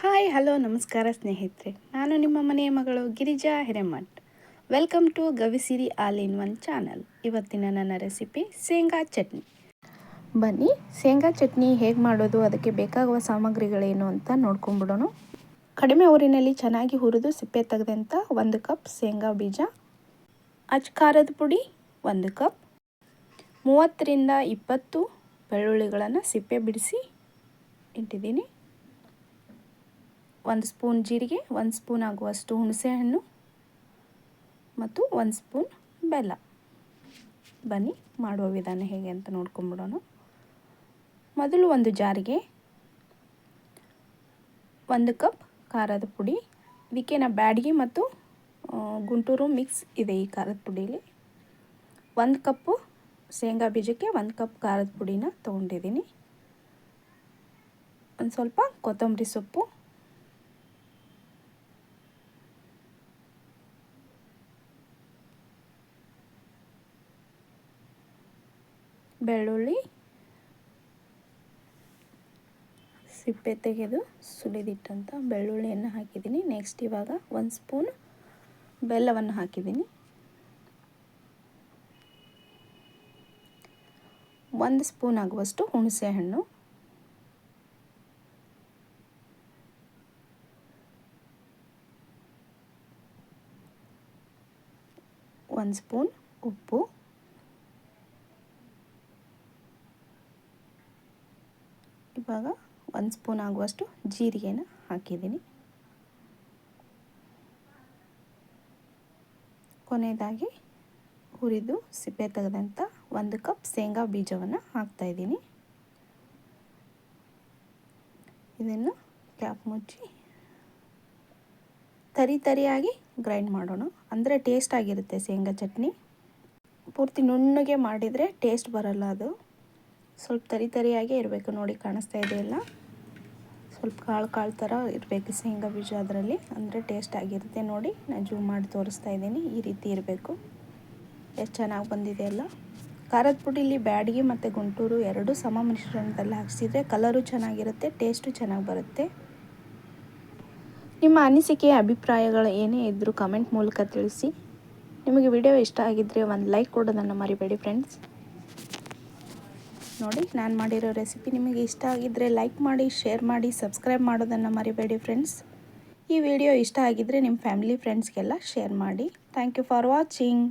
Hi hello ನಮಸ್ಕಾರ ಸ್ನೇಹಿತರೆ, ನಾನು ನಿಮ್ಮ ಮನೆಯ ಮಗಳು Girija Hiremath. Welcome to Gavisiri all in one channel. ಇವತ್ತಿನ ನನ್ನ ರೆಸಿಪಿ ಶೇಂಗಾ ಚಟ್ನಿ. ಬನ್ನಿ ಶೇಂಗಾ ಚಟ್ನಿ ಹೇಗೆ ಮಾಡೋದು, ಅದಕ್ಕೆ ಬೇಕಾಗುವ ಸಾಮಗ್ರಿಗಳೇನು ಅಂತ ನೋಡ್ಕೊಂಬಿಡೋಣ. ಕಡಿಮೆ ಊರಿನಲ್ಲಿ ಚೆನ್ನಾಗಿ ಹುರಿದು ಸಿಪ್ಪೆ ತೆಗೆದಂಥ 1 ಕಪ್ ಶೇಂಗಾ ಬೀಜ, ಅಚ್ಕಾರದ ಪುಡಿ 1 ಕಪ್, 30 ರಿಂದ 20 ಬೆಳ್ಳುಳ್ಳಿಗಳನ್ನು ಸಿಪ್ಪೆ ಬಿಡಿಸಿ ಇಟ್ಟಿದ್ದೀನಿ, 1 ಸ್ಪೂನ್ ಜೀರಿಗೆ, 1 ಸ್ಪೂನ್ ಆಗುವಷ್ಟು ಹುಣಸೆಹಣ್ಣು ಮತ್ತು 1 ಸ್ಪೂನ್ ಬೆಲ್ಲ. ಬನ್ನಿ ಮಾಡುವ ವಿಧಾನ ಹೇಗೆ ಅಂತ ನೋಡ್ಕೊಂಬಿಡೋಣ. ಮೊದಲು ಒಂದು ಜಾರಿಗೆ 1 ಕಪ್ ಖಾರದ ಪುಡಿ, ಇದಕ್ಕೆ ಬ್ಯಾಡಗಿ ಮತ್ತು ಗುಂಟೂರು ಮಿಕ್ಸ್ ಇದೆ ಈ ಖಾರದ ಪುಡಿಯಲ್ಲಿ. 1 ಕಪ್ಪು ಶೇಂಗಾ ಬೀಜಕ್ಕೆ 1 ಕಪ್ ಖಾರದ ಪುಡಿನ ತೊಗೊಂಡಿದ್ದೀನಿ. ಒಂದು ಸ್ವಲ್ಪ ಕೊತ್ತಂಬರಿ ಸೊಪ್ಪು, ಬೆಳ್ಳುಳ್ಳಿ ಸಿಪ್ಪೆ ತೆಗೆದು ಸುಲಿದಿಟ್ಟಂಥ ಬೆಳ್ಳುಳ್ಳಿಯನ್ನು ಹಾಕಿದ್ದೀನಿ. ನೆಕ್ಸ್ಟ್ ಇವಾಗ 1 ಸ್ಪೂನ್ ಬೆಲ್ಲವನ್ನು ಹಾಕಿದ್ದೀನಿ, 1 ಸ್ಪೂನ್ ಆಗುವಷ್ಟು ಹುಣಸೆಹಣ್ಣು, ಒಂದು ಸ್ಪೂನ್ ಉಪ್ಪು, ಇವಾಗ 1 ಸ್ಪೂನ್ ಆಗುವಷ್ಟು ಜೀರಿಗೆನ ಹಾಕಿದ್ದೀನಿ. ಕೊನೆಯದಾಗಿ ಹುರಿದು ಸಿಪ್ಪೆ ತೆಗೆದಂಥ 1 ಕಪ್ ಶೇಂಗಾ ಬೀಜವನ್ನು ಹಾಕ್ತಾಯಿದ್ದೀನಿ. ಇದನ್ನು ಕ್ಯಾಪ್ ಮುಚ್ಚಿ ತರಿಯಾಗಿ ಗ್ರೈಂಡ್ ಮಾಡೋಣ, ಅಂದರೆ ಟೇಸ್ಟ್ ಆಗಿರುತ್ತೆ ಶೇಂಗಾ ಚಟ್ನಿ. ಪೂರ್ತಿ ನುಣ್ಣಗೆ ಮಾಡಿದರೆ ಟೇಸ್ಟ್ ಬರಲ್ಲ, ಅದು ಸ್ವಲ್ಪ ತರಿಯಾಗೇ ಇರಬೇಕು. ನೋಡಿ ಕಾಣಿಸ್ತಾ ಇದೆಯಲ್ಲ, ಸ್ವಲ್ಪ ಕಾಳು ಥರ ಇರಬೇಕು ಶೇಂಗಾ ಬೀಜ ಅದರಲ್ಲಿ, ಅಂದರೆ ಟೇಸ್ಟ್ ಆಗಿರುತ್ತೆ. ನೋಡಿ ನಾನು ಜೂಮ್ ಮಾಡಿ ತೋರಿಸ್ತಾ ಇದ್ದೀನಿ, ಈ ರೀತಿ ಇರಬೇಕು. ಎಷ್ಟು ಚೆನ್ನಾಗಿ ಬಂದಿದೆ ಅಲ್ಲ. ಖಾರದ ಪುಡಿಲಿ ಬ್ಯಾಡಗಿ ಮತ್ತು ಗುಂಟೂರು ಎರಡೂ ಸಮ ಮಿಶ್ರಣದಲ್ಲಿ ಹಾಕಿಸಿದ್ರೆ ಕಲರು ಚೆನ್ನಾಗಿರುತ್ತೆ, ಟೇಸ್ಟು ಚೆನ್ನಾಗಿ ಬರುತ್ತೆ. ನಿಮ್ಮ ಅನಿಸಿಕೆ ಅಭಿಪ್ರಾಯಗಳು ಏನೇ ಇದ್ದರೂ ಕಮೆಂಟ್ ಮೂಲಕ ತಿಳಿಸಿ. ನಿಮಗೆ ವಿಡಿಯೋ ಇಷ್ಟ ಆಗಿದ್ದರೆ ಒಂದು ಲೈಕ್ ಕೊಡೋದನ್ನು ಮರಿಬೇಡಿ ಫ್ರೆಂಡ್ಸ್. ನೋಡಿ ನಾನು ಮಾಡಿರೋ ರೆಸಿಪಿ ನಿಮಗೆ ಇಷ್ಟ ಆಗಿದ್ದರೆ ಲೈಕ್ ಮಾಡಿ, ಶೇರ್ ಮಾಡಿ, ಸಬ್ಸ್ಕ್ರೈಬ್ ಮಾಡೋದನ್ನು ಮರಿಬೇಡಿ ಫ್ರೆಂಡ್ಸ್. ಈ ವಿಡಿಯೋ ಇಷ್ಟ ಆಗಿದ್ದರೆ ನಿಮ್ಮ ಫ್ಯಾಮಿಲಿ ಫ್ರೆಂಡ್ಸ್ಗೆಲ್ಲ ಶೇರ್ ಮಾಡಿ. Thank you for watching.